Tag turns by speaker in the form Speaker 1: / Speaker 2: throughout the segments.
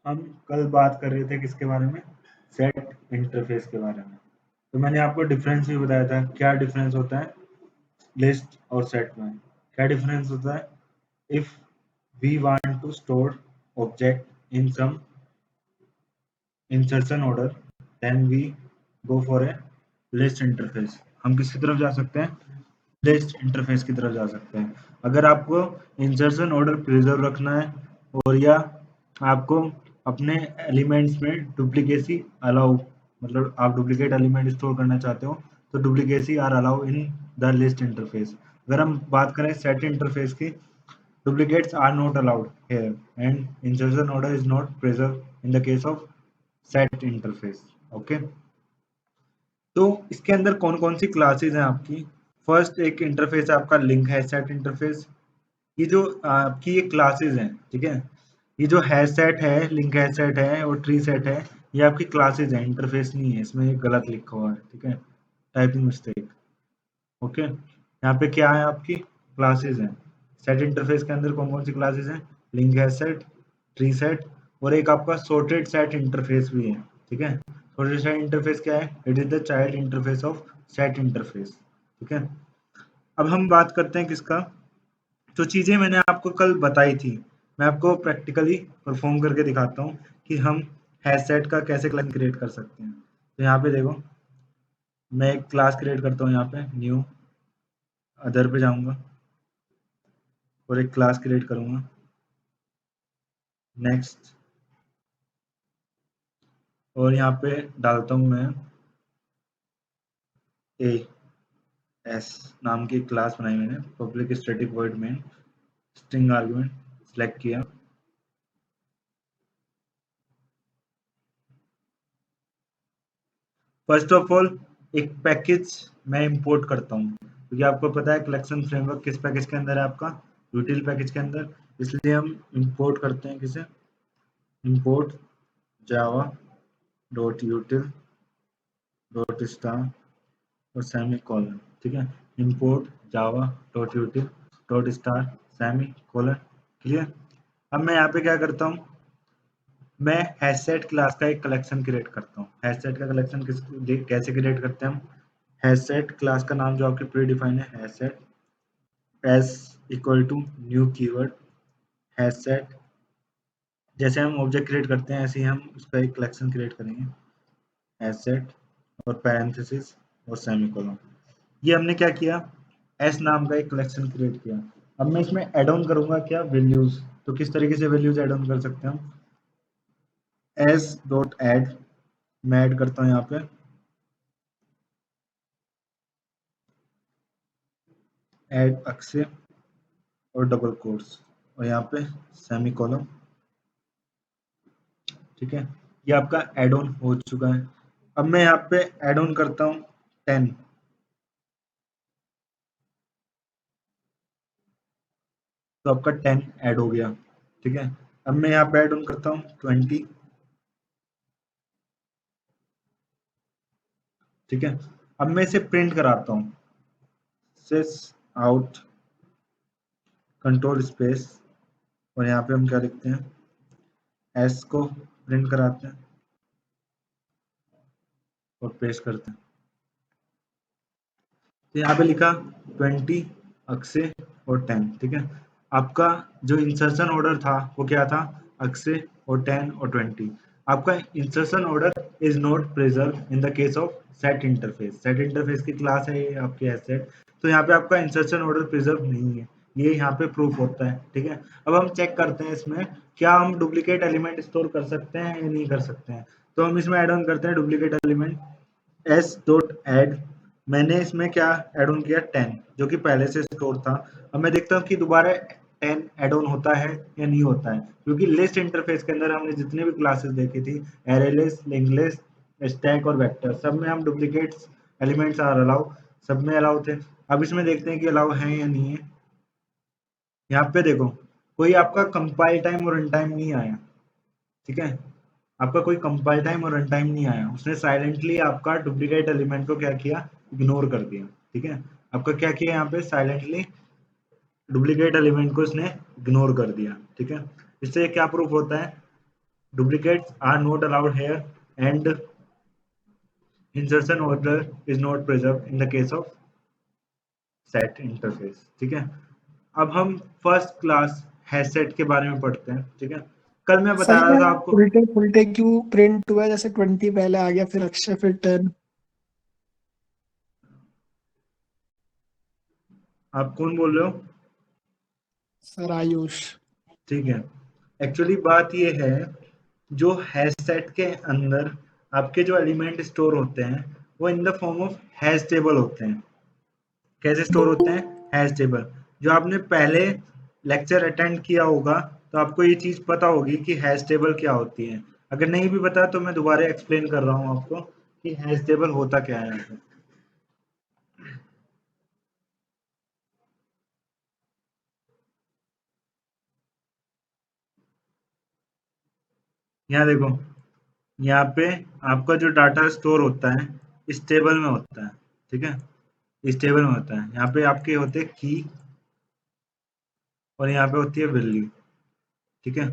Speaker 1: हम कल बात कर रहे थे किसके बारे में, सेट इंटरफेस के बारे में। तो मैंने आपको डिफरेंस भी बताया था, क्या डिफरेंस होता है लिस्ट और सेट में। क्या डिफरेंस होता है, if we want to store object in some insertion order then we go for a list interface. हम किसकी तरफ जा सकते हैं, लिस्ट इंटरफेस की तरफ जा सकते हैं। अगर आपको इंसर्शन ऑर्डर प्रिजर्व रखना है और या आपको अपने एलिमेंट्स में डुप्लीकेसी अलाउ, मतलब आप डुप्लीकेट एलिमेंट स्टोर करना चाहते हो तो duplicacy are allow in the list interface. अगर हम बात करें सेट इंटरफेस की, duplicates are not allowed here and insertion order is not preserved in the case of set interface। Okay, तो इसके अंदर कौन कौन सी क्लासेस हैं आपकी। फर्स्ट एक इंटरफेस है आपका लिंक है सेट इंटरफेस। ये जो आपकी ये क्लासेस हैं, ठीक है, ये जो है सेट है, लिंक है सेट है और ट्री सेट है, ये आपकी क्लासेस हैं, इंटरफेस नहीं है। इसमें एक गलत लिखा हुआ है, ठीक है, टाइपिंग मिस्टेक। ओके, यहाँ पे क्या है, आपकी क्लासेस हैं। सेट इंटरफेस के अंदर कौन कौन सी क्लासेस हैं, लिंक है सेट, ट्री सेट और एक आपका सॉर्टेड सेट इंटरफेस भी है, ठीक है। सॉर्टेड सेट इंटरफेस क्या है, it is the child interface of set interface, ठीक है। अब हम बात करते हैं किसका, जो चीजें मैंने आपको कल बताई थी मैं आपको प्रैक्टिकली परफॉर्म करके दिखाता हूँ कि हम हैश सेट का कैसे क्लास क्रिएट कर सकते हैं। तो यहाँ पे देखो, मैं एक क्लास क्रिएट करता हूँ, यहाँ पे न्यू अदर पे जाऊंगा और एक क्लास क्रिएट करूंगा, नेक्स्ट, और यहाँ पे डालता हूँ मैं ए एस नाम की क्लास बनाई मैंने, public static void main string argument select किया। फर्स्ट ऑफ ऑल एक पैकेज मैं इंपोर्ट करता हूँ, क्योंकि आपको पता है कलेक्शन फ्रेमवर्क किस पैकेज के अंदर है, आपका यूटिल पैकेज के अंदर। इसलिए हम इंपोर्ट करते हैं किसे, import Java dot यूटिल dot star और सेमी कॉलन, ठीक है, import Java dot यूटिल dot star semi colon, clear. अब मैं यहाँ पे क्या करता हूँ, मैं हैशसेट क्लास का एक कलेक्शन क्रिएट करता हूँ। हैशसेट का कलेक्शन कैसे क्रिएट करते हैं हम, हैशसेट क्लास का नाम जो आपके प्री डिफाइन है, hash set s equal to new keyword hash set. जैसे हम ऑब्जेक्ट क्रिएट करते हैं ऐसे ही हम उसका एक कलेक्शन क्रिएट करेंगे, हैशसेट और पैरेंथेसिस और सेमीकोलन। ये हमने क्या किया, एस नाम का एक कलेक्शन क्रिएट किया। अब मैं इसमें एड ऑन करूंगा क्या, वैल्यूज। तो किस तरीके से वैल्यूज एड ऑन कर सकते हैं हम, एस डॉट एड, मैं ऐड करता हूँ यहाँ पे एड अक्षय और डबल कोट्स और यहाँ पे सेमी कॉलम, ठीक है। ये आपका एड ऑन हो चुका है। अब मैं यहाँ पे एड ऑन करता हूँ 10, तो आपका 10 ऐड हो गया, ठीक है। अब मैं यहाँ पे ऐड ऑन करता हूँ 20, ठीक है। अब मैं इसे प्रिंट कराता हूँ, सिस आउट कंट्रोल स्पेस और यहाँ पे हम क्या लिखते हैं, एस को प्रिंट कराते हैं और पेस्ट करते हैं। तो यहाँ पे लिखा 20 अक्षय और 10, ठीक है। आपका जो इंसर्शन ऑर्डर था वो क्या था, अक्षय और 10 और 20। आपका insertion order is not preserve in the case of set interface. Set interface की क्लास है ये आपकी एसेट, तो यहाँ पे आपका इंसर्शन ऑर्डर प्रिजर्व नहीं है, ये यहाँ पे प्रूफ होता है, ठीक है। अब हम चेक करते हैं इसमें क्या हम डुप्लीकेट एलिमेंट स्टोर कर सकते हैं या नहीं कर सकते हैं। तो हम इसमें एड ऑन करते हैं duplicate element, s dot add. मैंने इसमें क्या एड ऑन किया, 10, जो कि पहले से स्टोर था। अब मैं देखता हूँ कि दोबारा 10 एड ऑन होता है या नहीं होता है, क्योंकि लिस्ट इंटरफेस के अंदर हमने जितने भी क्लासेस देखी थी, array list, link list, stack और वेक्टर, सब में हम डुप्लीकेट एलिमेंट्स आर अलाउ, सब में अलाउ थे। अब इसमें देखते हैं कि अलाउ है या नहीं है। यहाँ पे देखो, कोई आपका कंपाइल टाइम और रन टाइम नहीं आया, ठीक है। आपका कोई कंपाइल टाइम और रन टाइम नहीं आया, उसने साइलेंटली आपका डुप्लीकेट एलिमेंट को क्या किया, इग्नोर कर दिया, ठीक है। आपका क्या किया, यहाँ पे साइलेंटली डुप्लीकेट एलिमेंट को इसने इग्नोर कर दिया, ठीक है। इससे क्या प्रूफ होता है, Duplicates are not allowed here, and insertion order is not preserved in the case of set interface. ठीक है, अब हम फर्स्ट क्लास हैश सेट के बारे में पढ़ते हैं। ठीक है, कल मैं बता
Speaker 2: सही
Speaker 1: रहा
Speaker 2: में
Speaker 1: था आपको।
Speaker 2: उल्टे उल्टे क्यों प्रिंट हुआ, जैसे 20 पहले आ गया फिर अक्षय फिर 10।
Speaker 1: आप कौन बोल रहे हो?
Speaker 2: सर आयुष।
Speaker 1: ठीक है, एक्चुअली बात ये है, जो हैश सेट के अंदर आपके जो एलिमेंट स्टोर होते हैं वो in the form of hash table होते हैं। कैसे स्टोर होते हैं? Hash table. जो आपने पहले लेक्चर अटेंड किया होगा तो आपको ये चीज पता होगी कि हैश टेबल क्या होती है। अगर नहीं भी पता तो मैं दोबारा एक्सप्लेन कर रहा हूँ आपको कि हैश टेबल होता क्या है। यहाँ पे यहाँ देखो, यहाँ पे आपका जो डाटा स्टोर होता है इस टेबल में होता है। ठीक है, इस टेबल में होता है। यहाँ पे आपके होते हैं की और यहाँ पे होती है वैल्यू। ठीक है,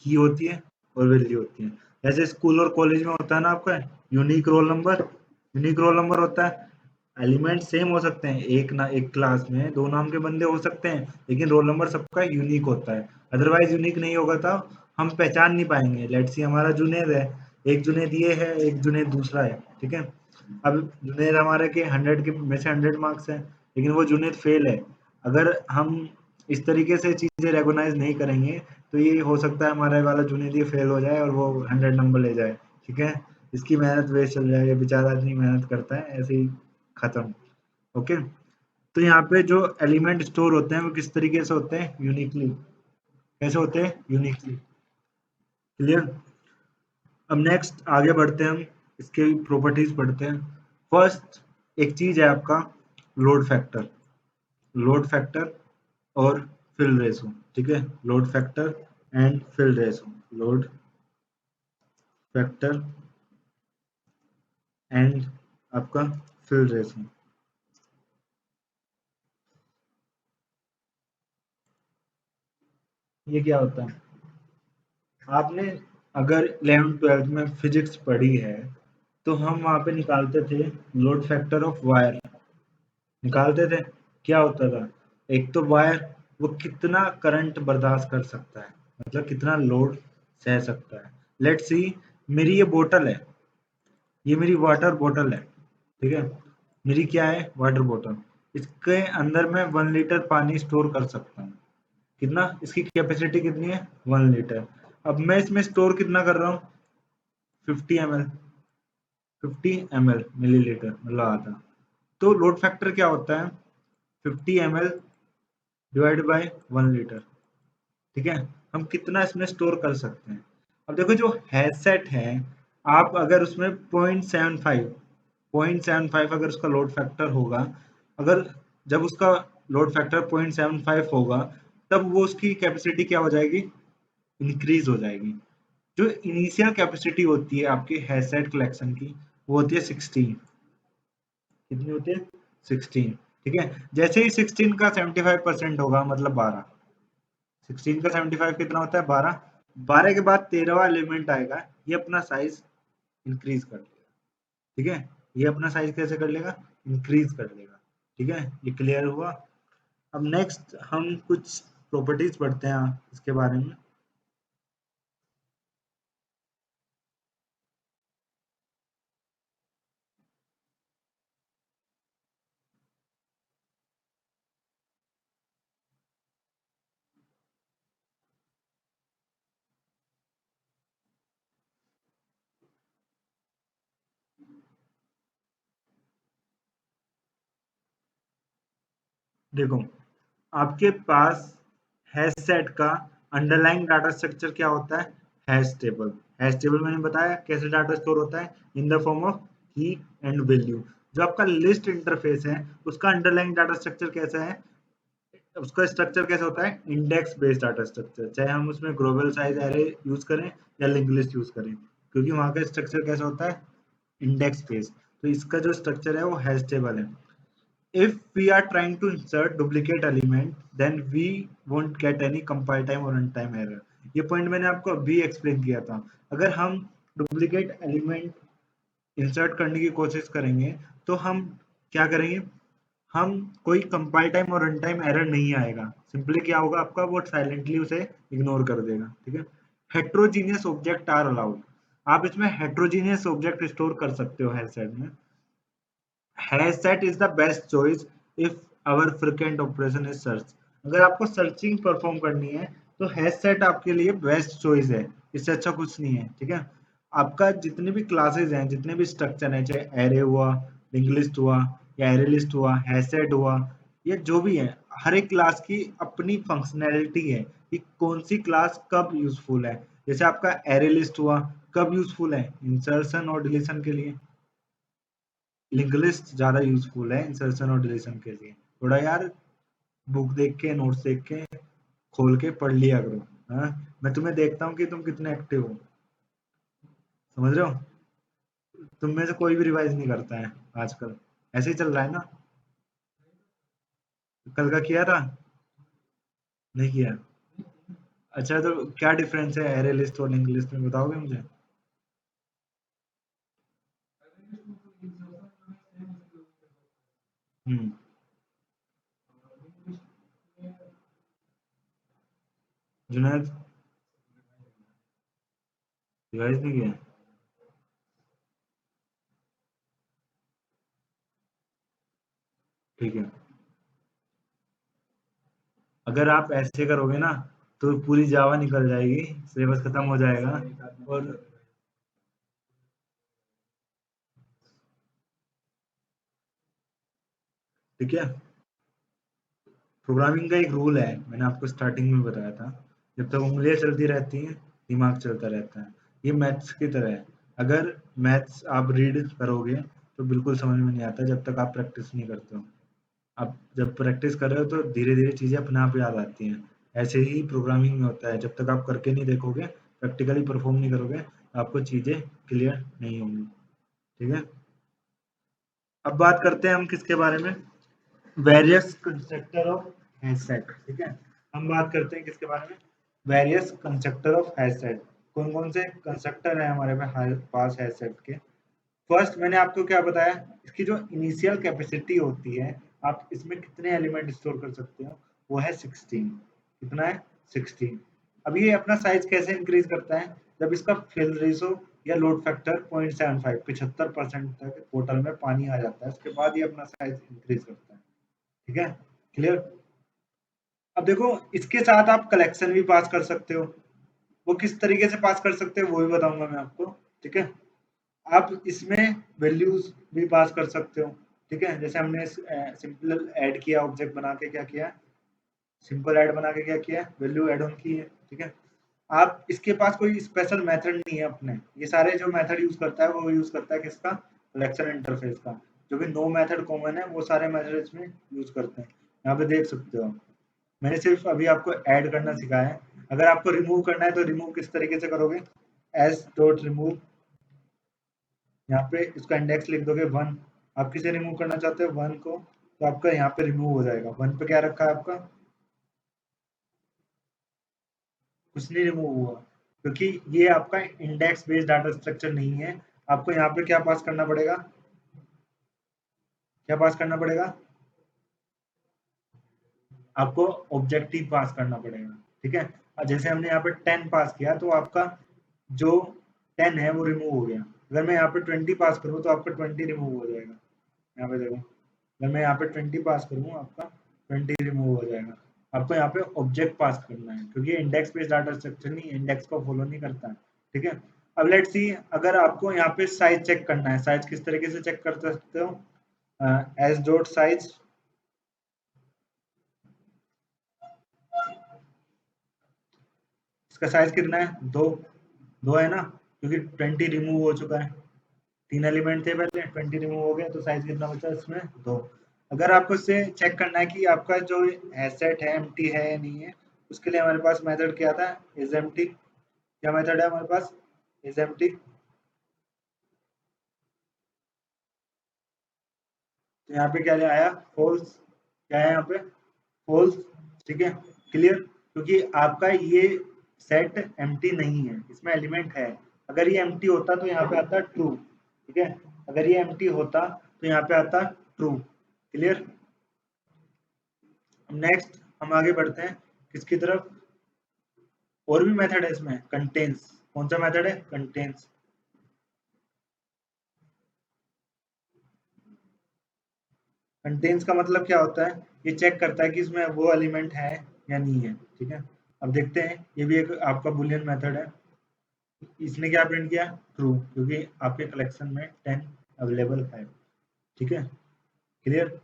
Speaker 1: की होती है और वैल्यू होती है। जैसे स्कूल और कॉलेज में होता है ना आपका unique roll number. Unique roll number होता है, एलिमेंट सेम हो सकते हैं, एक ना एक क्लास में दो नाम के बंदे हो सकते हैं, लेकिन रोल नंबर सबका यूनिक होता है। अदरवाइज यूनिक नहीं होगा तो हम पहचान नहीं पाएंगे। लेट्स सी हमारा जुनेद है, एक जुनेद ये है, एक जुनेद दूसरा है। ठीक है, अब जुनेद हमारे के 100 के में से 100 मार्क्स है, लेकिन वो जुनेद फेल है। अगर हम इस तरीके से चीजें रेगोनाइज नहीं करेंगे तो ये हो सकता है हमारे वाला जुनेद ये फेल हो जाए और वो 100 नंबर ले जाए। ठीक है, इसकी मेहनत वेस्ट चल जाएगी, बेचारा इतनी मेहनत करता है ऐसे ही खत्म। ओके, तो यहाँ पे जो एलिमेंट स्टोर होते हैं वो किस तरीके से होते हैं? यूनिकली। कैसे होते हैं? यूनिकली। क्लियर? अब नेक्स्ट आगे बढ़ते हैं, हम इसके प्रॉपर्टीज पढ़ते हैं। फर्स्ट एक चीज है आपका लोड फैक्टर। लोड फैक्टर और फिल रेशो। ठीक है, load factor and fill ratio. Load factor and आपका फिल रेशो। ये क्या होता है? आपने अगर 11th-12th में फिजिक्स पढ़ी है तो हम वहां पे निकालते थे लोड फैक्टर ऑफ वायर। निकालते थे, क्या होता था? एक तो वायर वो कितना करंट बर्दाश्त कर सकता है, मतलब कितना लोड सह सकता है। लेट्स सी, मेरी ये बोतल है, ये मेरी वाटर बोतल है। ठीक है, मेरी क्या है? वाटर बोतल। इसके अंदर मैं 1 लीटर पानी स्टोर कर सकता हूँ। कितना? इसकी कैपेसिटी कितनी है? 1 लीटर। अब मैं इसमें स्टोर कितना कर रहा हूँ? 50 ml। 50 ml मिलीलीटर मतलब आधा। तो लोड फैक्टर क्या होता है? 50 ml डिवाइड बाय 1 लीटर। ठीक है, हम कितना इसमें स्टोर कर सकते हैं? अब देखो जो हैशसेट है, आप अगर उसमें 0.75 अगर उसका लोड फैक्टर होगा, अगर जब उसका लोड फैक्टर 0.75 होगा तब वो उसकी कैपेसिटी क्या हो जाएगी? इंक्रीज हो जाएगी। जो इनिशियल कैपेसिटी होती है आपके हैशसेट कलेक्शन की वो होती है 16। कितनी होती है? 16। ठीक है, जैसे ही 16 का 75% होगा मतलब 12। 16 का 75 कितना होता है? 12। 12 के बाद 13वां एलिमेंट आएगा, ये अपना साइज इंक्रीज कर लेगा। ठीक है, ये अपना साइज कैसे कर लेगा? इंक्रीज कर लेगा। ठीक है, ये क्लियर हुआ? अब नेक्स्ट हम कुछ प्रॉपर्टीज पढ़ते हैं इसके बारे में। देखो, आपके पास हैश सेट का अंडरलाइंग डाटा स्ट्रक्चर क्या होता है? Hash table. हैश टेबल मैंने बताया कैसे डाटा स्टोर होता है, इन द फॉर्म ऑफ की एंड वैल्यू। जो आपका लिस्ट इंटरफेस है उसका अंडरलाइंग डाटा स्ट्रक्चर कैसा है? उसका स्ट्रक्चर कैसा होता है? Index based data structure. चाहे हम उसमें ग्लोबल साइज एरे यूज करें या लिंक लिस्ट यूज करें, क्योंकि वहां का स्ट्रक्चर कैसा होता है? Index based. तो इसका जो स्ट्रक्चर है वो हैश टेबल है। If we are trying to insert duplicate element, then we won't get any compile time or runtime error. ये पॉइंट मैंने आपको अभी एक्सप्लेन किया था। अगर हम डुप्लीकेट एलिमेंट इंसर्ट करने की कोशिश करेंगे तो हम क्या करेंगे, हम कोई कंपाइल टाइम और रन टाइम एरर नहीं आएगा। सिंपली क्या होगा आपका, वो साइलेंटली उसे इग्नोर कर देगा। ठीक है। Heterogeneous object are allowed. आप इसमें हेट्रोजीनियस ऑब्जेक्ट स्टोर कर सकते हो हैश सेट में। Hash set is the best choice if our frequent operation is search. अगर आपको सर्चिंग परफॉर्म करनी है तो हैश सेट आपके लिए बेस्ट चॉइस है, इससे अच्छा कुछ नहीं है। ठीक है। आपका जितने भी क्लासेस हैं, जितने भी स्ट्रक्चर हैं, चाहे एरे हुआ, लिंक लिस्ट हुआ, या एरे लिस्ट हुआ, हैश सेट हुआ, ये जो भी है, हर एक क्लास की अपनी फंक्शनैलिटी है कि कौन सी क्लास कब यूजफुल है। जैसे आपका एरे लिस्ट हुआ, कब यूजफुल है, इंसर्शन और डिलीशन के लिए। लिंक लिस्ट ज्यादा यूजफुल है इंसर्शन और डिलीशन के लिए। थोड़ा यार बुक देख के, नोट्स देख के, खोल के पढ़ लिया करो। हाँ, मैं तुम्हें देखता हूँ कि तुम कितने एक्टिव हो, समझ रहे हो। तुम में से कोई भी रिवाइज नहीं करता है आजकल, ऐसे ही चल रहा है ना। कल का किया था, नहीं किया। अच्छा, तो क्या डिफरेंस है एरे लिस्ट और लिंक लिस्ट में, बताओगे मुझे। हम्म। जुनैद, रिवाइज नहीं किया। ठीक है। अगर आप ऐसे करोगे ना तो पूरी जावा निकल जाएगी, सिलेबस खत्म हो जाएगा। और ठीक है, प्रोग्रामिंग का एक रूल है, मैंने आपको स्टार्टिंग में बताया था, जब तक उंगलियां चलती रहती हैं दिमाग चलता रहता है। ये मैथ्स की तरह है। अगर मैथ्स आप रीड करोगे तो बिल्कुल समझ में नहीं आता जब तक आप प्रैक्टिस नहीं करते हो। आप जब प्रैक्टिस कर रहे हो तो धीरे धीरे चीजें अपने आप याद आती हैं। ऐसे ही प्रोग्रामिंग में होता है, जब तक आप करके नहीं देखोगे, प्रैक्टिकली परफॉर्म नहीं करोगे, आपको चीजें क्लियर नहीं होंगी। ठीक है। अब बात करते हैं हम किसके बारे में, various constructor of hash set. ठीक है। हम बात करते हैं किसके बारे में, various constructor of hash set. कौन कौन से कंस्ट्रक्टर है हमारे पास हैश सेट के। फर्स्ट मैंने आपको क्या बताया, इसकी जो इनिशियल कैपेसिटी होती है, आप इसमें कितने एलिमेंट स्टोर कर सकते हो, वो है 16। कितना है, 16। अब ये अपना साइज कैसे इंक्रीज करता है, जब इसका फिल रेशो या लोड फैक्टर 0.75 75% तक बोतल में पानी आ जाता है, उसके बाद ये अपना साइज इंक्रीज करता है। ठीक है, क्लियर। अब देखो, इसके साथ आप कलेक्शन भी पास कर सकते हो। वो किस तरीके से पास कर सकते हो वो भी बताऊंगा मैं आपको। ठीक है। आप इसमें वैल्यूज भी पास कर सकते हो। ठीक है, जैसे हमने सिंपल ऐड किया, ऑब्जेक्ट बना के क्या किया, सिंपल ऐड बना के क्या किया, वैल्यू ऐड ऑन की है। ठीक है। आप इसके पास कोई स्पेशल मेथड नहीं है अपने, ये सारे जो मेथड यूज करता है वो यूज करता है किसका, कलेक्शन इंटरफेस का। जो भी नो मेथड कॉमन है वो सारे मेथड इसमें यूज करते हैं। यहाँ पे देख सकते हो, मैंने सिर्फ अभी आपको ऐड करना सिखाया है। अगर आपको रिमूव करना है तो रिमूव किस तरीके से करोगे, एस डॉट रिमूव, यहाँ पे इसका इंडेक्स लिख दोगे 1। आप किसे रिमूव करना चाहते हो, 1 को, तो आपका यहाँ पे रिमूव हो जाएगा। 1 पे क्या रखा है आपका, कुछ नहीं रिमूव हुआ, क्योंकि ये आपका इंडेक्स बेस्ड डाटा स्ट्रक्चर नहीं है। आपको यहाँ पे क्या पास करना पड़ेगा, क्या पास करना पड़ेगा, आपको ऑब्जेक्टिव पास करना पड़ेगा। ठीक है। और जैसे हमने यहाँ पे 10 पास किया तो आपका जो 10 है वो रिमूव हो गया। अगर मैं यहाँ पे 20 पास करूँ तो आपका 20 रिमूव हो जाएगा। यहाँ पे देखो, अगर मैं यहाँ पे 20 पास करूँ आपका 20 रिमूव हो जाएगा। आपको यहाँ पे ऑब्जेक्ट पास करना है, क्योंकि इंडेक्स बेस्ड डाटा स्ट्रक्चर नहीं, इंडेक्स को फॉलो नहीं करता है। ठीक है। अब लेट्स सी, अगर आपको यहाँ पे साइज चेक करना है, साइज किस तरीके से चेक कर सकते हो, एस डॉट साइज, इसका साइज कितना है, 2। 2 है ना, क्योंकि 20 रिमूव हो चुका है। 3 एलिमेंट थे पहले, 20 रिमूव हो गया, तो साइज कितना बचा इसमें, 2। अगर आपको इससे चेक करना है कि आपका जो एसेट है एम्प्टी है या नहीं है, उसके लिए हमारे पास मेथड क्या था, इज एम्प्टी। क्या मेथड है हमारे पास, इज एम्प्टी। तो यहाँ पे क्या आया, फॉल्स। क्या है यहाँ पे, फॉल्स। ठीक है, क्लियर। क्योंकि आपका ये सेट एम्प्टी नहीं है, इसमें एलिमेंट है। अगर ये एम्प्टी होता तो यहाँ पे आता ट्रू, ठीक है, अगर ये एम्प्टी होता तो यहाँ पे आता ट्रू। क्लियर। नेक्स्ट हम आगे बढ़ते हैं किसकी तरफ, और भी मेथड है इसमें, कंटेन्स। कौन सा मेथड है, कंटेन्स। कंटेन्स का मतलब क्या होता है, ये चेक करता है कि इसमें वो एलिमेंट है या नहीं है, ठीक है। अब देखते हैं, ये भी एक आपका बुलियन मेथड है। इसने क्या प्रिंट किया, ट्रू, क्योंकि आपके कलेक्शन में 10 अवेलेबल है, ठीक है। क्लियर।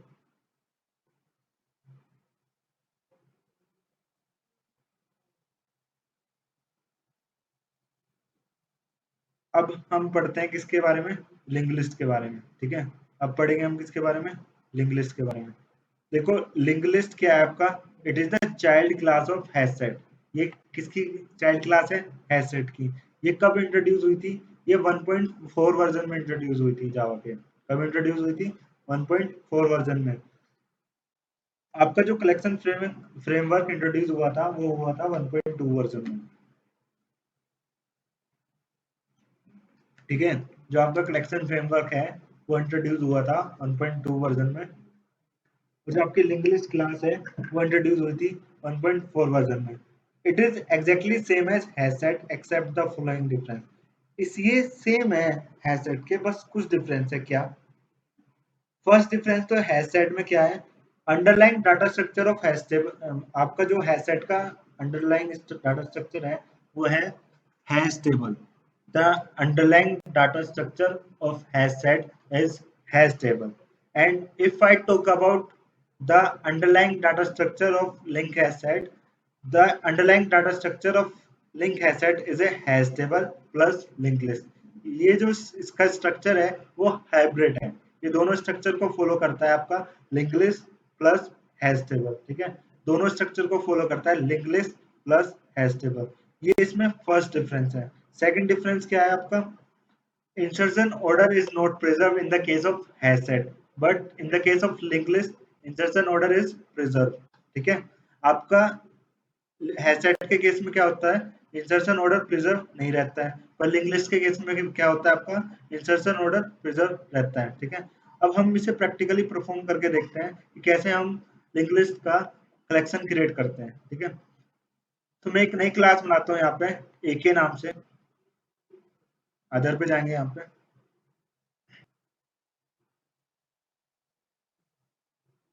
Speaker 1: अब हम पढ़ते हैं किसके बारे में, लिंक लिस्ट के बारे में, ठीक है। अब पढ़ेंगे हम किसके बारे में, लिंक लिस्ट के बारे में। देखो लिंक लिस्ट क्या है आपका, it is the child class of HashSet. ये किसकी चाइल्ड क्लास है, हैशसेट की। ये कब इंट्रोड्यूस हुई थी, ये 1.4 वर्जन में इंट्रोड्यूस हुई थी जावा के। कब इंट्रोड्यूस हुई थी, 1.4 वर्जन में। आपका जो कलेक्शन फ्रेमवर्क इंट्रोड्यूस हुआ था वो हुआ था 1.2 वर्जन में, ठीक है। जो आपका कलेक्शन फ्रेमवर्क है वो इंट्रोड्यूस हुआ था 1.2 वर्जन में। जो आपकी लिंक लिस्ट क्लास है वो इंट्रोड्यूस हुई थी 1.4 वर्जन में। It is exactly same as hash set except the following difference. इस ये सेम है हैशसेट के, बस कुछ डिफरेंस है। क्या, फर्स्ट डिफरेंस तो हैशसेट में क्या है, underline data structure of hash table. आपका जो हैशसेट का अंडरलाइन डाटा स्ट्रक्चर है वो है hash table. The underline data structure of HashSet is hash table. And if I talk about the underlying data structure of link hasset, the underlying data structure of link hasset is a hash table plus linked list। ये जो इसका structure है वो hybrid है, ये दोनों structure को follow करता है आपका link list plus hash table, ठीक है। दोनों स्ट्रक्चर को फॉलो करता है link list plus hash table. ये इसमें फर्स्ट डिफरेंस है। सेकंड डिफरेंस क्या है आपका, insertion order is not preserved in the case of hash set, but in the case of linked list, insertion order is preserved, ठीक है। आपका hash set के केस में क्या होता है, इंसर्शन ऑर्डर प्रिजर्व नहीं रहता है, पर लिंक लिस्ट के केस में क्या होता है, आपका इंसर्शन ऑर्डर प्रिजर्व रहता है, ठीक है। अब हम इसे प्रैक्टिकली परफॉर्म करके देखते हैं कि कैसे हम लिंक लिस्ट का कलेक्शन क्रिएट करते हैं, ठीक है। तो मैं एक नई क्लास बनाता हूँ यहाँ पे AK नाम से। अदर पे जाएंगे यहाँ पे,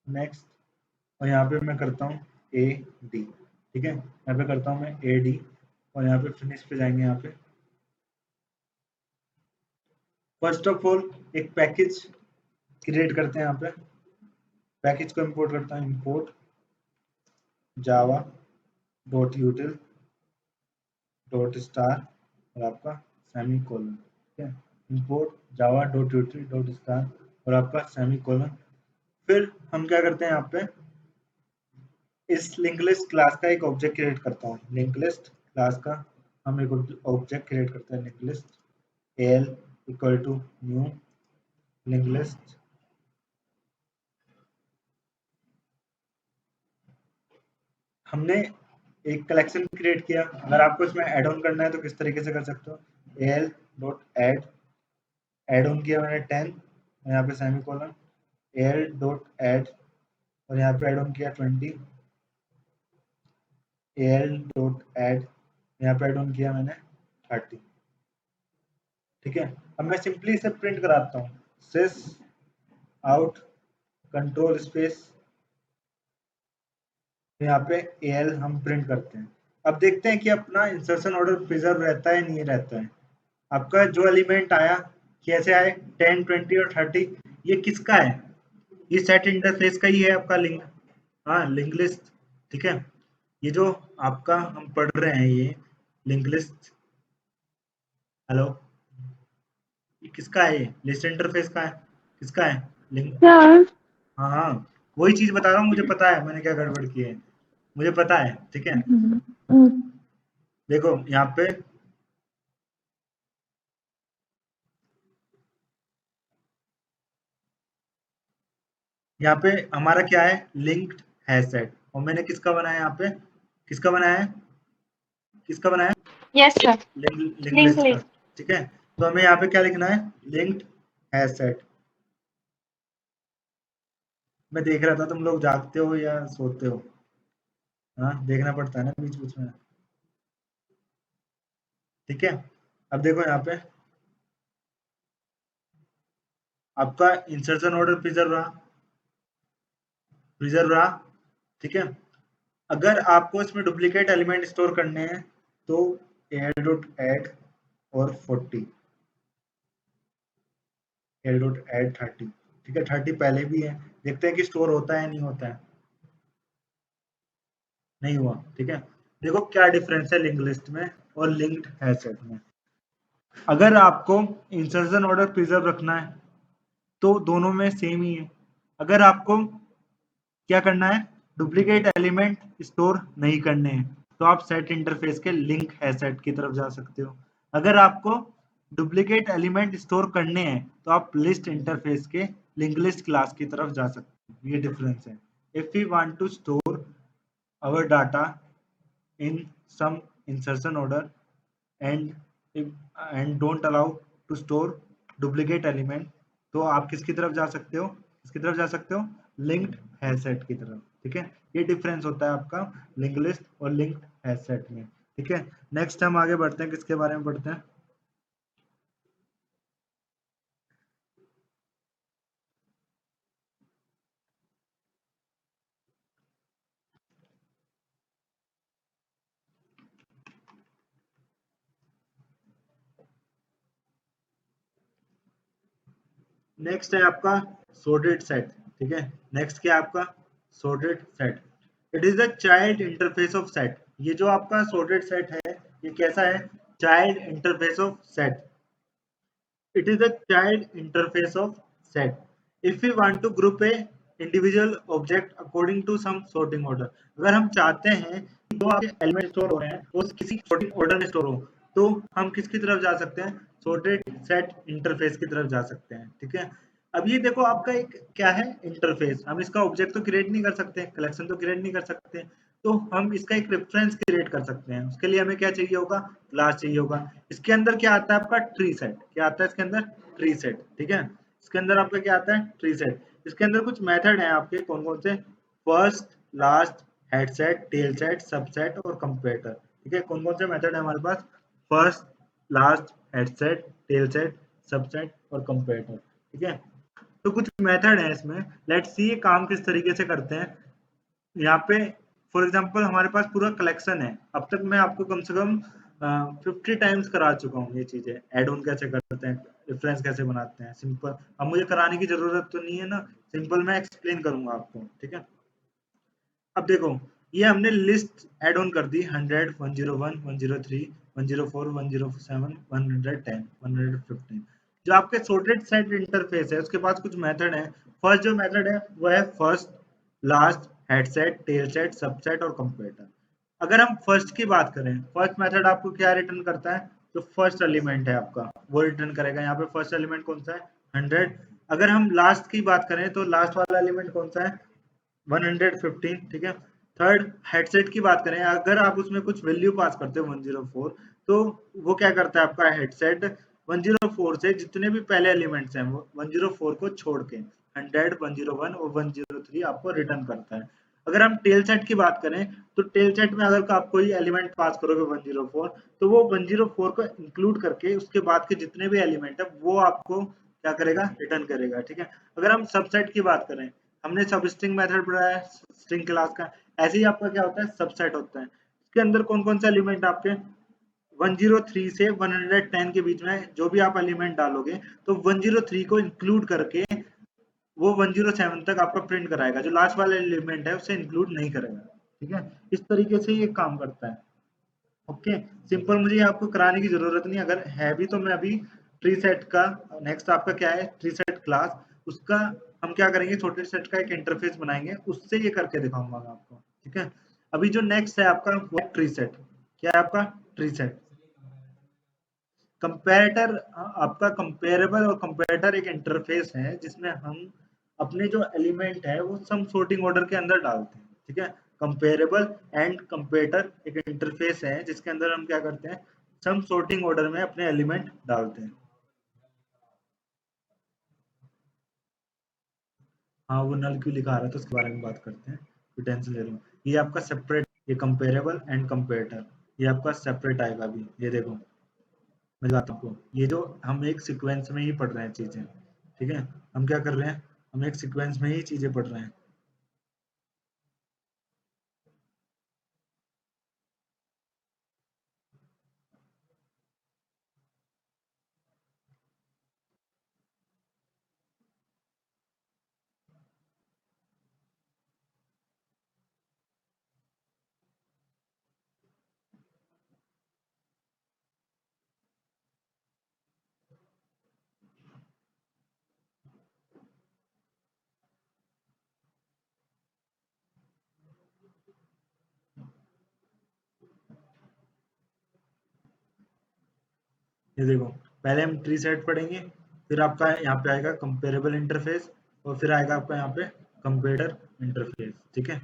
Speaker 1: नेक्स्ट, और यहाँ पे मैं करता हूँ AD, ठीक है। यहाँ पे करता हूँ मैं AD, और यहाँ पे फिनिश पे जाएंगे। यहाँ पे फर्स्ट ऑफ ऑल एक पैकेज क्रिएट करते हैं। यहाँ पे पैकेज को इंपोर्ट करता हूँ, import Java dot यूटिल dot star और आपका सेमी कोलन, ठीक है। Import Java dot यूटिल dot star और आपका सेमी कोलन। फिर हम क्या करते हैं, यहाँ पे इस लिंक लिस्ट क्लास का एक ऑब्जेक्ट क्रिएट करता हूँ। लिंक लिस्ट क्लास का हम एक ऑब्जेक्ट क्रिएट करते हैं, link list al equal to new link list. हमने एक कलेक्शन क्रिएट किया। अगर आपको इसमें ऐड ऑन करना है तो किस तरीके से कर सकते हो, al डॉट ऐड ऑन किया मैंने 10, यहाँ पे semi colon, al dot add और यहाँ पे ऐड ऑन किया 20, al डॉट ऐड यहाँ पे ऐड ऑन किया मैंने 30, ठीक है। अब मैं सिंपली इसे प्रिंट कराता हूँ, सिस आउट कंट्रोल स्पेस, तो यहाँ पे al हम प्रिंट करते हैं। अब देखते हैं कि अपना इंसर्शन ऑर्डर प्रिजर्व रहता है नहीं रहता है। आपका जो एलिमेंट आया कैसे आए, 10, 20 और 30, ये किसका है, ये सेट इंटरफेस का ही है आपका लिंक, हाँ लिंक लिस्ट, ठीक है। ये जो आपका हम पढ़ रहे हैं ये लिंक लिस्ट, हेलो, ये किसका है, ये लिस्ट इंटरफेस का है, किसका है, लिंक।
Speaker 3: हाँ।
Speaker 1: हाँ हाँ, वही चीज बता रहा हूँ, मुझे पता है मैंने क्या गड़बड़ की है, मुझे पता है, ठीक है। देखो यहाँ पे हमारा क्या है, लिंक्ड हैश सेट, और मैंने किसका बनाया, यहाँ पे किसका बनाया है, किसका बनाया?
Speaker 3: Yes sir,
Speaker 1: link
Speaker 3: link
Speaker 1: list का।
Speaker 3: लिस्ट।
Speaker 1: ठीक है, तो हमें यहाँ पे क्या लिखना है? Linked hash set. मैं देख रहा था तुम लोग जागते हो या सोते हो? हाँ, देखना पड़ता है ना बीच बीच में। ठीक है, अब देखो यहाँ पे आपका इंसर्शन ऑर्डर प्रिजर्व रहा। ठीक है, अगर आपको इसमें डुप्लीकेट एलिमेंट स्टोर करने हैं तो add और 40 add 30। ठीक है, 30 पहले भी है, देखते हैं कि स्टोर होता है नहीं होता है। नहीं हुआ। ठीक है, देखो क्या डिफरेंस है लिंक लिस्ट में और लिंक्ड हैश सेट में। अगर आपको इंसर्शन ऑर्डर प्रिजर्व रखना है तो दोनों में सेम ही है। अगर आपको क्या करना है, डुप्लीकेट एलिमेंट स्टोर नहीं करने हैं, तो आप सेट इंटरफेस के लिंक हैश सेट की तरफ जा सकते हो। अगर आपको डुप्लीकेट एलिमेंट स्टोर करने हैं तो आप लिस्ट इंटरफेस के लिंक लिस्ट क्लास की तरफ जा सकते हो। ये डिफरेंस है। If we want to store our data in some insertion order and and don't allow to store duplicate element, तो आप किसकी तरफ जा सकते हो? किसकी तरफ जा सकते हो? लिंक्ड हैश सेट की तरफ। ठीक है, ये डिफरेंस होता है आपका लिंक लिस्ट और लिंक्ड हैश सेट में। ठीक है, नेक्स्ट हम आगे बढ़ते हैं, किसके बारे में पढ़ते हैं? नेक्स्ट है आपका सॉर्टेड सेट। ठीक है, नेक्स्ट क्या है आपका? Sorted set. It is the child interface of set. ये जो आपका सॉर्टेड सेट है, ये कैसा है? Child interface of set. It is the child interface of set. If we want to group a individual object according to some sorting order, अगर हम चाहते हैं कि जो आपके एलिमेंट स्टोर हो रहे हैं वो किसी sorting order में स्टोर हो, तो हम किसकी तरफ जा सकते हैं? sorted set इंटरफेस की तरफ जा सकते हैं। ठीक है, अब ये देखो आपका एक क्या है? इंटरफेस। हम इसका ऑब्जेक्ट तो क्रिएट नहीं कर सकते, कलेक्शन तो क्रिएट नहीं कर सकते, तो हम इसका एक रेफरेंस क्रिएट कर सकते हैं। उसके लिए हमें क्या चाहिए होगा? क्लास चाहिए होगा। इसके अंदर क्या आता है आपका? Tree set. क्या आता है इसके अंदर? Tree set. ठीक है, इसके अंदर आपका क्या आता है? Tree set. इसके अंदर कुछ मेथड हैं आपके, कौन कौन से? First, last, head set, tail set, subset और कंपेरेटर। ठीक है, कौन कौन से मेथड है हमारे पास? First, last, head set, tail set, subset और कंपेरेटर। ठीक है, तो कुछ मेथड है इसमें। लेट्स सी ये काम किस तरीके से करते हैं। यहाँ पे फॉर एग्जांपल हमारे पास पूरा कलेक्शन है। अब तक मैं आपको कम से कम 50 टाइम्स करा चुका हूँ ये चीजें। एड ऑन कैसे करते हैं, रेफरेंस कैसे बनाते हैं, सिंपल। अब मुझे कराने की जरूरत तो नहीं है ना, सिंपल मैं एक्सप्लेन करूंगा आपको। ठीक है, अब देखो ये हमने लिस्ट एड ऑन कर दी 100, 101, 103, 104, 107, 110, 115। जो आपके सॉर्टेड सेट इंटरफेस है उसके पास कुछ मेथड है। फर्स्ट जो मेथड है वो है first, last, head set, tail set, subset और कंपेरेटर। अगर हम फर्स्ट की बात करें, फर्स्ट मेथड आपको क्या रिटर्न करता है? जो फर्स्ट एलिमेंट है आपका वो रिटर्न करेगा। यहाँ पे फर्स्ट एलिमेंट कौन सा है? 100। अगर हम लास्ट की बात करें तो लास्ट वाला एलिमेंट कौन सा है? 115। ठीक है, थर्ड हेडसेट की बात करें, अगर आप उसमें कुछ वैल्यू पास करते हो 104, तो वो क्या करता है आपका हेडसेट? 104 से जितने भी पहले एलिमेंट्स हैं वो 104 को छोड़ के 100, 101 और 103 आपको रिटर्न करता है। अगर हम टेल सेट की बात करें तो टेल सेट में अगर आप कोई एलिमेंट पास करोगे 104, तो वो 104 को इंक्लूड करके उसके बाद के जितने भी एलिमेंट है वो आपको क्या करेगा? रिटर्न करेगा। ठीक है, अगर हम सबसेट की बात करें, हमने सब स्ट्रिंग मेथड पढ़ा है स्ट्रिंग क्लास का, ऐसे ही आपका क्या होता है? सबसेट होता है। इसके अंदर कौन कौन से एलिमेंट आपके 103 से 110 के बीच में जो भी आप एलिमेंट डालोगे तो 103 को इंक्लूड करके वो 107 तक आपका प्रिंट कराएगा। जो लास्ट वाला एलिमेंट है उसे इंक्लूड नहीं करेगा। ठीक है, इस तरीके से ये काम करता है। ओके, सिंपल, मुझे आपको कराने की जरूरत नहीं। अगर है भी तो मैं अभी ट्री सेट का नेक्स्ट आपका क्या है? ट्री सेट क्लास, उसका हम क्या करेंगे? छोटे सेट का एक इंटरफेस बनाएंगे, उससे ये करके दिखाऊंगा मैं आपको। ठीक है, अभी जो नेक्स्ट है आपका वो ट्री सेट। क्या है आपका? Tree set. कंपेरेटर, आपका कंपेरेबल और कंपेरेटर एक इंटरफेस है जिसमें हम अपने जो एलिमेंट है वो सम सॉर्टिंग ऑर्डर के अंदर डालते हैं। ठीक है, कंपेरेबल एंड कंपेटर एक इंटरफेस है जिसके अंदर हम क्या करते हैं, सम सॉर्टिंग ऑर्डर में अपने एलिमेंट डालते हैं। हाँ, वो नल क्यों लिखा आ रहा है तो उसके बारे में बात करते हैं, तो टेंशन ले रहा हूँ। ये आपका सेपरेट, ये कंपेरेबल एंड कंपेरेटर, ये आपका सेपरेट आएगा अभी। ये देखो मैं बताता हूँ आपको, ये जो हम एक सीक्वेंस में ही पढ़ रहे हैं चीजें, ठीक है, हम क्या कर रहे हैं, हम एक सीक्वेंस में ही चीजें पढ़ रहे हैं। ये देखो, पहले हम ट्री सेट पढ़ेंगे, फिर आपका यहाँ पे आएगा कंपेरेबल इंटरफेस, और फिर आएगा आपका यहाँ पे कंपेरेटर इंटरफेस, ठीक है।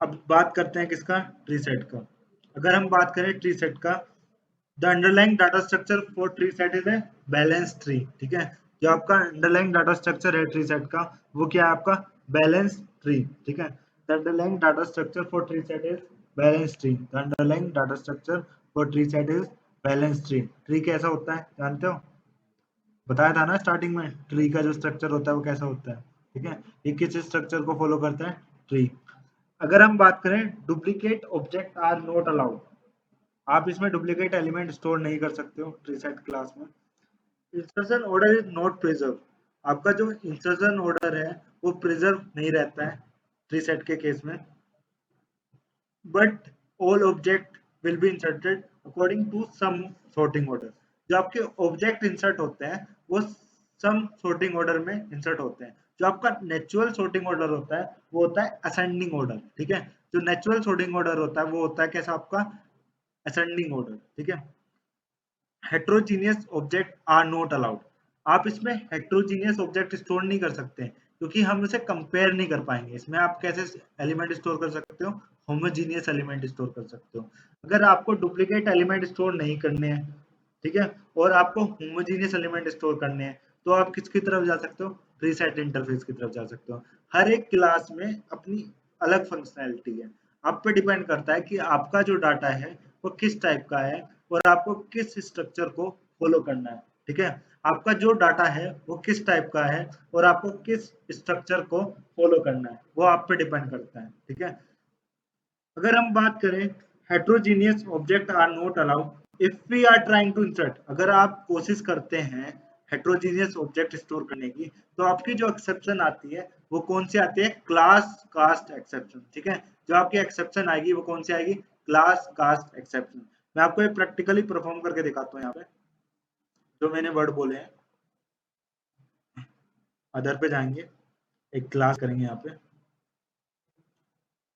Speaker 1: अब बात करते हैं किसका, ट्री सेट का। अगर हम बात करें ट्री सेट का, the underlying data structure for tree set is a balance tree, ठीक है। जो आपका अंडरलाइंग डाटा स्ट्रक्चर है ट्री सेट का, वो क्या है आपका, बैलेंस ट्री, ठीक है। The underlying data structure for tree set is balance tree, the underlying data structure for tree set is balance tree. Tree कैसा होता है जानते हो, बताया था ना स्टार्टिंग में, ट्री का जो स्ट्रक्चर होता है वो कैसा होता है, ठीक है। ये किस स्ट्रक्चर को फॉलो करता है, ट्री। अगर हम बात करें, duplicate object are not allowed, आप इसमें डुप्लीकेट एलिमेंट स्टोर नहीं कर सकते हो ट्री सेट क्लास में। Insertion order is not preserve, आपका जो इंसर्शन ऑर्डर है वो प्रिजर्व नहीं रहता है ट्री सेट के केस में। But all object will be inserted according to some sorting order, जो आपके ऑब्जेक्ट इंसर्ट होते हैं वो सम सॉर्टिंग ऑर्डर में इंसर्ट होते हैं। जो आपका नेचुरल सॉर्टिंग ऑर्डर होता है वो होता है असेंडिंग ऑर्डर, ठीक है। जो नेचुरल सॉर्टिंग ऑर्डर होता है वो होता है कैसा आपका, असेंडिंग ऑर्डर, ठीक है। Heterogeneous object are not allowed, आप इसमें हेट्रोजीनियस ऑब्जेक्ट स्टोर नहीं कर सकते क्योंकि हम उसे कंपेयर नहीं कर पाएंगे। इसमें आप कैसे एलिमेंट स्टोर कर सकते हो, होमोजीनियस एलिमेंट स्टोर कर सकते हो। अगर आपको डुप्लीकेट एलिमेंट स्टोर नहीं करने हैं, ठीक है, और आपको होमोजीनियस एलिमेंट स्टोर करने हैं, तो आप किसकी तरफ जा सकते हो, प्रीसेट इंटरफेस की तरफ जा सकते हो। हर एक क्लास में अपनी अलग फंक्शनैलिटी है, आप पे डिपेंड करता है कि आपका जो डाटा है वो किस टाइप का है और आपको किस स्ट्रक्चर को फॉलो करना है, ठीक है। आपका जो डाटा है वो किस टाइप का है और आपको किस स्ट्रक्चर को फॉलो करना है वो आप पे डिपेंड करता है, ठीक है। अगर हम बात करें, heterogeneous object are not allowed if we are trying to insert, अगर आप कोशिश करते हैं हेट्रोजीनियस ऑब्जेक्ट स्टोर करने की, तो आपकी जो एक्सेप्शन आती है वो कौन सी आती है, क्लास कास्ट एक्सेप्शन, ठीक है। जो आपकी एक्सेप्शन आएगी वो कौन सी आएगी, क्लास कास्ट एक्सेप्शन। मैं आपको ये प्रैक्टिकली परफॉर्म करके दिखाता हूँ यहाँ पे, जो मैंने वर्ड बोले हैं। अदर पे जाएंगे, एक क्लास करेंगे यहाँ पे,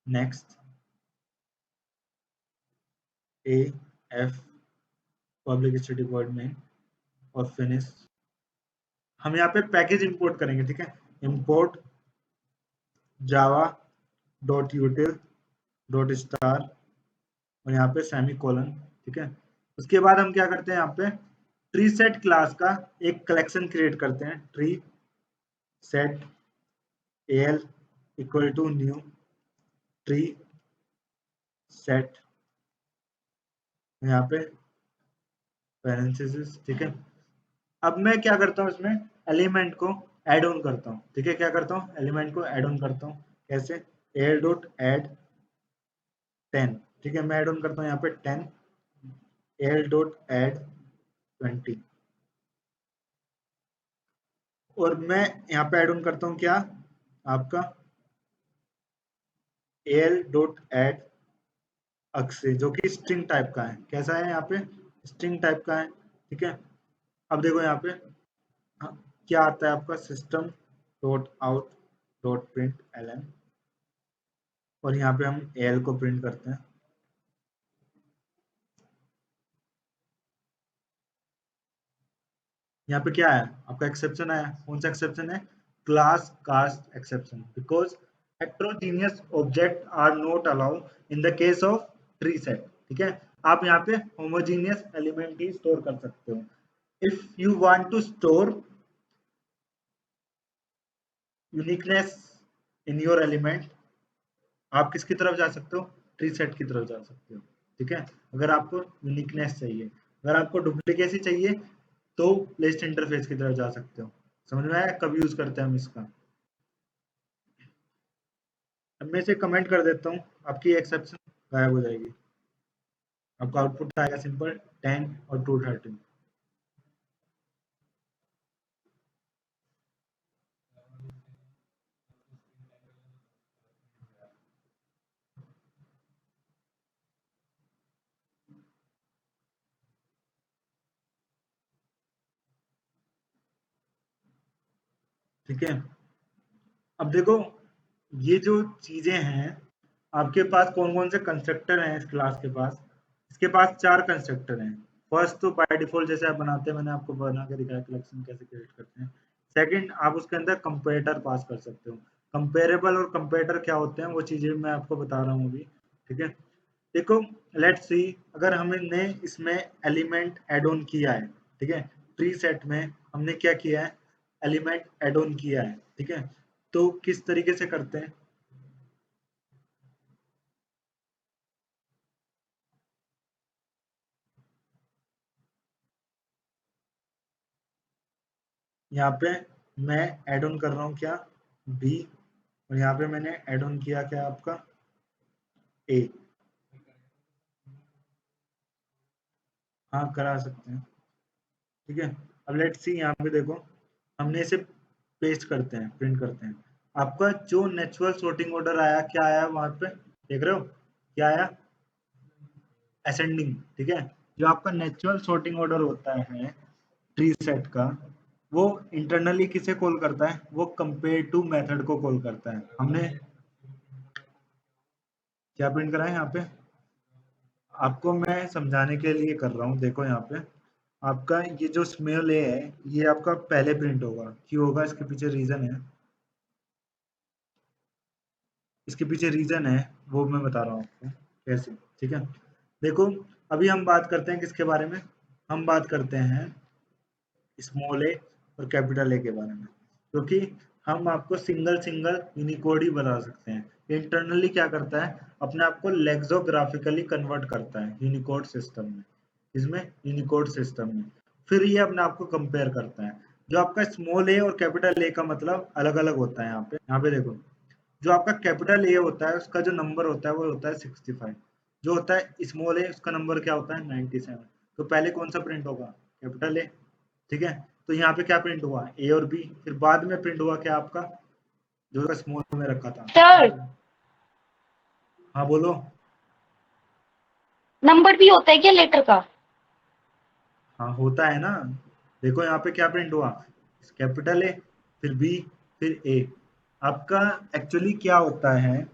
Speaker 1: next, A F public static void main, और फिनिश। हम यहाँ पे पैकेज इंपोर्ट करेंगे, ठीक है। Import Java dot यूटिल dot star, और यहाँ पे सेमी कोलन, ठीक है। उसके बाद हम क्या करते हैं, यहाँ पे ट्री सेट क्लास का एक कलेक्शन क्रिएट करते हैं, tree set l equal to new tree set, यहाँ पे पैरेंथेसिस, ठीक है। अब मैं क्या करता हूँ, इसमें एलिमेंट को ऐड ऑन करता हूँ, ठीक है। क्या करता हूँ, एलिमेंट को ऐड ऑन करता हूँ, कैसे, एल डॉट एड 10, ठीक है। मैं ऐड ऑन करता हूँ यहाँ पे 10, एल डॉट एड 20, और मैं यहाँ पे ऐड ऑन करता हूँ क्या, आपका एल डॉट एड अक्षय, जो कि स्ट्रिंग टाइप का है, कैसा है यहाँ पे, स्ट्रिंग टाइप का है, ठीक है। अब देखो यहाँ पे, हाँ, क्या आता है आपका, system dot out dot print L, और यहाँ पे हम एल को प्रिंट करते हैं। यहाँ पे क्या है, आपका एक्सेप्शन आया, कौन सा एक्सेप्शन है, class cast exception, because heterogeneous object are not allow in the case of tree set. ठीक है, आप यहाँ पे होमोजीनियस एलिमेंट ही स्टोर कर सकते हो। If you want to store uniqueness in your element, आप किसकी तरफ जा सकते हो? ट्री सेट की तरफ जा सकते हो। ठीक है, अगर आपको यूनिकनेस चाहिए, अगर आपको डुप्लीकेसी चाहिए तो लिस्ट इंटरफेस की तरफ जा सकते हो। समझ में आया कब यूज करते हैं हम इसका? अब मैं इसे कमेंट कर देता हूँ, आपकी एक्सेप्शन गायब हो जाएगी। आपका आउटपुट आएगा सिंपल 10 और 213। ठीक है, अब देखो ये जो चीजें हैं, आपके पास कौन कौन से कंस्ट्रक्टर हैं इस क्लास के पास? इसके पास 4 कंस्ट्रक्टर हैं। फर्स्ट तो बाय डिफॉल्ट जैसे आप बनाते हैं, मैंने आपको बना के दिखाया कलेक्शन कैसे क्रिएट करते हैं। सेकंड, आप उसके अंदर कंपेरेटर पास कर सकते हो। कंपेरेबल और कंपेरेटर क्या होते हैं वो चीजें मैं आपको बता रहा हूँ अभी। ठीक है, देखो लेट्स सी, अगर हमने इसमें एलिमेंट ऐड ऑन किया है, ठीक है, ट्री सेट में हमने क्या किया है? एलिमेंट ऐड ऑन किया है। ठीक है, तो किस तरीके से करते हैं? यहाँ पे मैं ऐड ऑन कर रहा हूँ क्या? बी, और यहाँ पे मैंने ऐड ऑन किया क्या आपका? ए। हाँ करा सकते हैं। ठीक है, अब लेट्स सी, यहाँ पे देखो हमने इसे पेस्ट करते हैं, प्रिंट करते हैं। आपका जो नेचुरल सॉर्टिंग ऑर्डर आया, क्या आया वहां पे? देख रहे हो क्या आया? असेंडिंग। ठीक है, जो आपका नेचुरल सॉर्टिंग ऑर्डर होता है ट्री सेट का, वो इंटरनली किसे कॉल करता है? वो कंपेयर टू मेथड को कॉल करता है। हमने क्या प्रिंट करा है यहाँ पे? आपको मैं समझाने के लिए कर रहा हूँ। देखो यहाँ पे आपका ये जो स्मेल है, ये आपका पहले प्रिंट होगा। क्यों होगा? इसके पीछे रीजन है, इसके पीछे रीजन है, वो मैं बता रहा हूँ आपको कैसे। ठीक है, देखो अभी हम बात करते हैं किसके बारे में? हम बात करते हैं स्मॉल ए और कैपिटल ए के बारे में, क्योंकि हम आपको सिंगल सिंगल यूनिकोड ही बता सकते हैं। इंटरनली क्या करता है? अपने आप को लेक्सोग्राफिकली कन्वर्ट करता है यूनिकोड सिस्टम में, इसमें यूनिकोड सिस्टम में। फिर ये अपने आप को कंपेयर करता है। जो आपका स्मॉल ए और कैपिटल ए का मतलब अलग अलग होता है। यहाँ पे देखो, जो आपका कैपिटल ए होता है उसका जो नंबर होता है वो होता है 65। जो होता है स्मॉल ए उसका नंबर क्या होता है? 97। तो पहले कौन सा प्रिंट होगा? Capital A. ठीक है, तो यहाँ पे क्या प्रिंट हुआ? ए और बी। फिर बाद में प्रिंट हुआ क्या आपका? जो स्मॉल में रखा था।
Speaker 3: सर
Speaker 1: हाँ बोलो।
Speaker 3: नंबर भी होता है क्या लेटर का?
Speaker 1: हाँ होता है ना, देखो यहाँ पे क्या प्रिंट हुआ? कैपिटल ए, फिर बी, फिर ए। आपका एक्चुअली क्या होता है,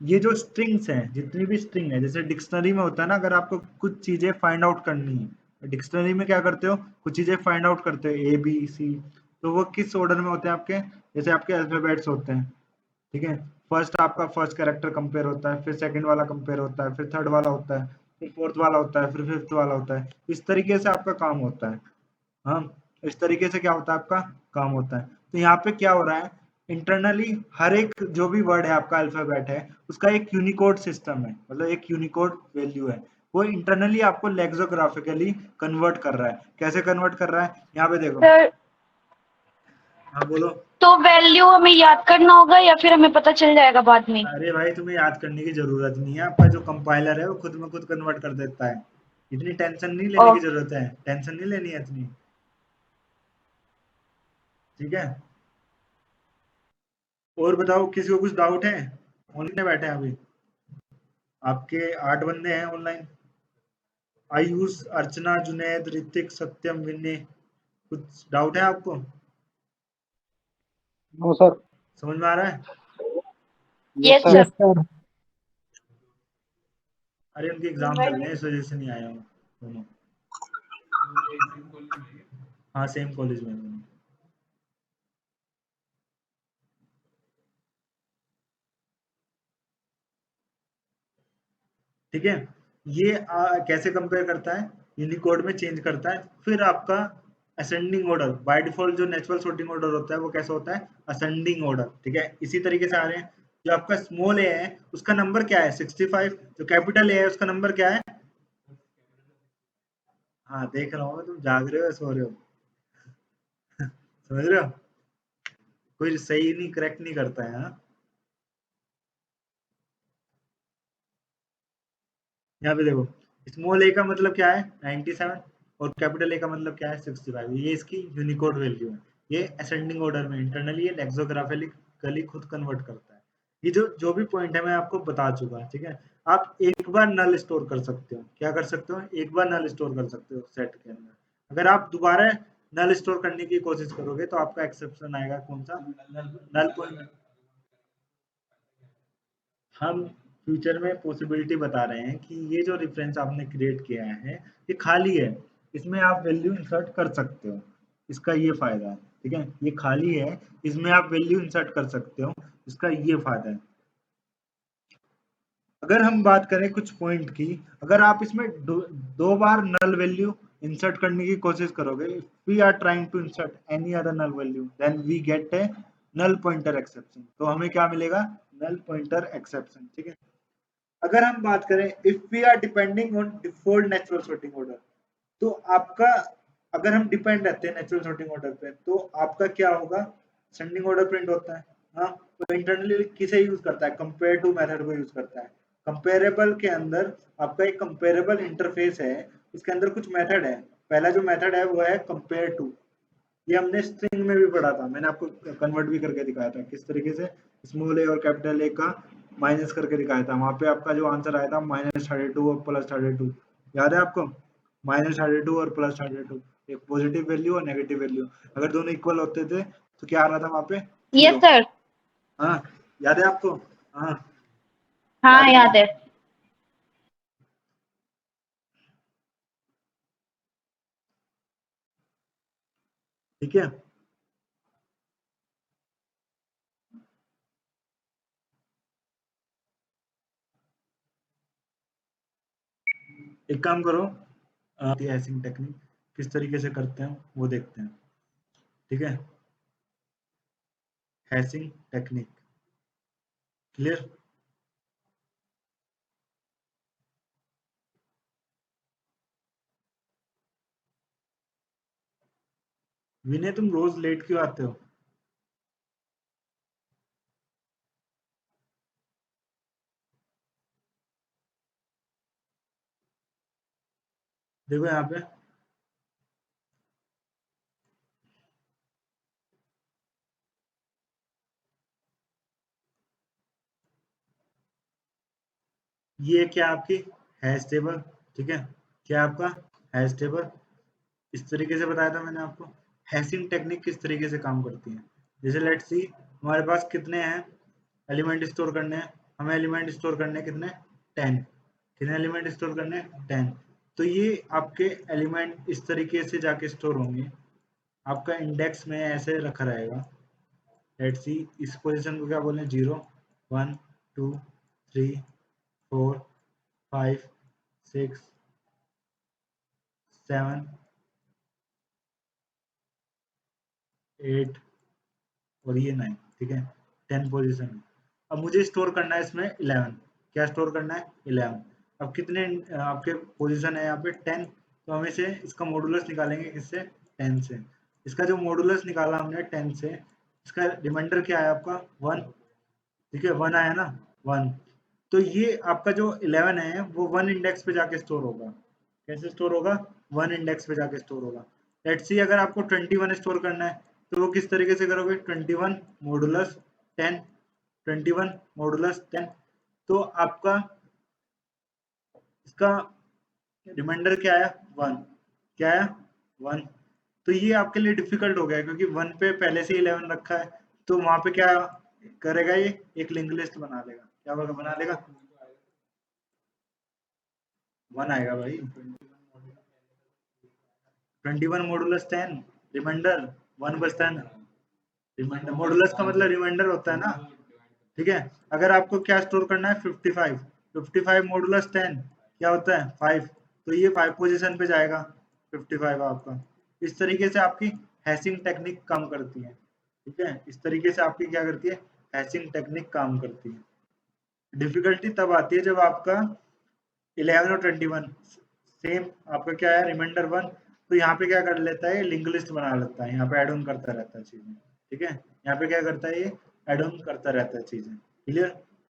Speaker 1: ये जो स्ट्रिंग्स हैं, जितनी भी स्ट्रिंग है, जैसे डिक्शनरी में होता है ना, अगर आपको कुछ चीजें फाइंड आउट करनी है, डिक्शनरी में क्या करते हो? कुछ चीजें फाइंड आउट करते हो, ए बी सी, तो वो किस ऑर्डर में होते हैं आपके? जैसे आपके अल्फाबेट्स होते हैं। ठीक है, फर्स्ट आपका फर्स्ट कैरेक्टर कंपेयर होता है, फिर सेकंड वाला कंपेयर होता है, फिर थर्ड वाला होता है, फिर फोर्थ वाला होता है, फिर फिफ्थ वाला होता है। इस तरीके से आपका काम होता है। हाँ, इस तरीके से क्या होता है? आपका काम होता है। तो यहाँ पे क्या हो रहा है? इंटरनली हर एक जो भी वर्ड है आपका अल्फाबेट है, उसका एक यूनिकोड सिस्टम है, मतलब एक यूनिकोड वैल्यू है। वो इंटरनली आपको लेक्सोग्राफिकली कन्वर्ट कर रहा है। कैसे कन्वर्ट कर रहा है? यहाँ पे देखो।
Speaker 3: सर
Speaker 1: हाँ बोलो।
Speaker 3: तो वैल्यू हमें याद करना होगा या फिर हमें पता चल जाएगा बाद में?
Speaker 1: अरे भाई तुम्हें याद करने की जरूरत नहीं है, आपका जो कंपाइलर है वो खुद में खुद कन्वर्ट कर देता है। इतनी टेंशन नहीं
Speaker 3: ओ
Speaker 1: लेने की जरूरत है, टेंशन नहीं लेनी है इतनी। ठीक है, और बताओ किसी को कुछ डाउट है? ऑनलाइन बैठे हैं अभी आपके 8 बंदे हैं ऑनलाइन। आयुष, अर्चना, जुनैद, ऋतिक, सत्यम, विनय, कुछ डाउट है आपको?
Speaker 4: No sir.
Speaker 1: समझ में आ रहा है?
Speaker 4: Yes
Speaker 3: yes
Speaker 4: sir.
Speaker 3: Sir.
Speaker 2: Yes sir.
Speaker 1: अरे उनके एग्जाम चल रहे हैं इस वजह से नहीं आया हूँ दोनों। हाँ सेम कॉलेज में दोनों। ठीक है। ये कैसे कंपेयर करता है, यूनिकोड में चेंज करता है। फिर आपका असेंडिंग ऑर्डर, बाय डिफॉल्ट जो नेचुरल सॉर्टिंग ऑर्डर होता है वो कैसा होता है, असेंडिंग ऑर्डर। ठीक है, इसी तरीके से आ रहे हैं। जो आपका स्मॉल ए है उसका नंबर क्या है 65, जो कैपिटल ए है उसका नंबर क्या है। हाँ देख रहा हूँ, तुम जाग रहे हो या सो रहे हो, समझ रहे हो, कोई सही नहीं करेक्ट नहीं करता है। हाँ, यहाँ पे देखो, स्मॉल ए का मतलब क्या है 97 और कैपिटल ए का मतलब क्या है 65। ये इसकी यूनिकोड वैल्यू है। ये असेंडिंग ऑर्डर में इंटरनली ये लेक्सोग्राफिकली खुद कन्वर्ट करता है। ये जो जो भी पॉइंट है मैं आपको बता चुका, ठीक है। आप एक बार नल स्टोर कर सकते हो, क्या कर सकते हो, एक बार नल स्टोर कर सकते हो सेट के अंदर। अगर आप दोबारा नल स्टोर करने की कोशिश करोगे तो आपका एक्सेप्शन आएगा, कौन सा, नल पॉइंट। हम फ्यूचर में पॉसिबिलिटी बता रहे हैं कि ये जो रेफरेंस आपने क्रिएट किया है ये खाली है, इसमें आप वैल्यू इंसर्ट कर सकते हो, इसका ये फायदा है। ठीक है, ये खाली है, इसमें आप वैल्यू इंसर्ट कर सकते हो, इसका ये फायदा है। अगर हम बात करें कुछ पॉइंट की, अगर आप इसमें दो बार नल वैल्यू इंसर्ट करने की कोशिश करोगे, if we are trying to insert any other null value then we get a null pointer exception. तो हमें क्या मिलेगा, नल पॉइंटर एक्सेप्शन। ठीक है। अगर हम बात करें if we are depending on default natural sorting order, तो आपका, अगर हम डिपेंड रहते हैं नेचुरल सॉर्टिंग ऑर्डर पे तो आपका क्या होगा, सेंडिंग ऑर्डर प्रिंट होता है। हाँ, तो इंटरनली किसे यूज करता है, कंपेयर टू मेथड को यूज करता है। कंपेरेबल के अंदर आपका एक कंपेरेबल इंटरफेस है, उसके अंदर कुछ मेथड है। पहला जो मेथड है वो है कंपेयर टू। ये हमने स्ट्रिंग में भी पढ़ा था, मैंने आपको कन्वर्ट भी करके दिखाया था किस तरीके से स्मॉल ए और कैपिटल ए का माइनस करके दिखाया था। वहां पे आपका जो आंसर आया था -32 और +32, याद है आपको, -32 और +32, एक पॉजिटिव वैल्यू और नेगेटिव वैल्यू। अगर दोनों इक्वल होते थे तो क्या आ रहा था वहां पे,
Speaker 3: यस
Speaker 1: 0।
Speaker 3: सर।
Speaker 1: हाँ, याद है आपको, हाँ
Speaker 3: हाँ
Speaker 1: याद है
Speaker 3: याद
Speaker 1: ना?
Speaker 3: है।
Speaker 1: ठीक है, एक काम करो, हैशिंग टेक्निक किस तरीके से करते हैं वो देखते हैं। ठीक है, हैशिंग टेक्निक क्लियर। विनय तुम रोज लेट क्यों आते हो। देखो यहाँ पे, ये क्या आपकी हैश टेबल, ठीक है, क्या आपका हैश टेबल, इस तरीके से बताया था मैंने आपको। हैशिंग टेक्निक किस तरीके से काम करती है, जैसे लेट्स सी हमारे पास कितने हैं एलिमेंट स्टोर करने हैं, हमें एलिमेंट स्टोर करने हैं कितने, 10। कितने एलिमेंट स्टोर करने हैं, 10। तो ये आपके एलिमेंट इस तरीके से जाके स्टोर होंगे, आपका इंडेक्स में ऐसे रखा रहेगा। लेट्स सी इस पोजीशन को क्या बोलें, 0 1 2 3 4 5 6 7 8 और ये 9। ठीक है, 10 पोजीशन है। अब मुझे स्टोर करना है इसमें 11, क्या स्टोर करना है 11। अब कितने आपके पोजीशन है यहाँ पे 10, तो हम इसे इसका मॉडुलस निकालेंगे किससे, 10 से। इसका जो मॉडुलस निकाला हमने 10 से, इसका रिमाइंडर क्या है आपका 1। ठीक है, 1 आया ना, 1। तो ये आपका जो 11 है वो 1 इंडेक्स पे जाके स्टोर होगा। कैसे स्टोर होगा, 1 इंडेक्स पे जाके स्टोर होगा। लेट्स सी अगर आपको 21 स्टोर करना है तो वो किस तरीके से करोगे, 21 मॉडुलस 10, 21 मॉडुलस 10। तो आपका इसका रिमाइंडर क्या आया 1, क्या आया 1। तो ये आपके लिए डिफिकल्ट हो गया क्योंकि 1 पे पहले से 11 रखा है, तो वहां पे क्या करेगा, ये एक लिंक लिस्ट बना लेगा, क्या बना लेगा, 1 आएगा भाई। 21 मॉडुलस 10 रिमाइंडर 1 बचता है ना, रिमाइंडर मॉडुलस का मतलब रिमाइंडर होता है ना। ठीक है, अगर आपको क्या स्टोर करना है 55, 55 मॉडुलस 10 क्या होता है 5, तो ये 5 पोजीशन पे जाएगा 55 आपका। इस तरीके से आपकी हैशिंग टेक्निक काम करती है, ठीक है। इस तरीके से आपकी क्या करती है, हैशिंग टेक्निक काम करती है। डिफिकल्टी तब आती है जब आपका 11 और 21 सेम आपका क्या है रिमाइंडर 1, तो यहाँ पे क्या कर लेता है लिंक लिस्ट बना लेता है, यहाँ पे एड ऑन करता रहता है चीजें, ठीक है। यहाँ पे क्या करता है ये एड ऑन करता रहता है चीजें, क्लियर।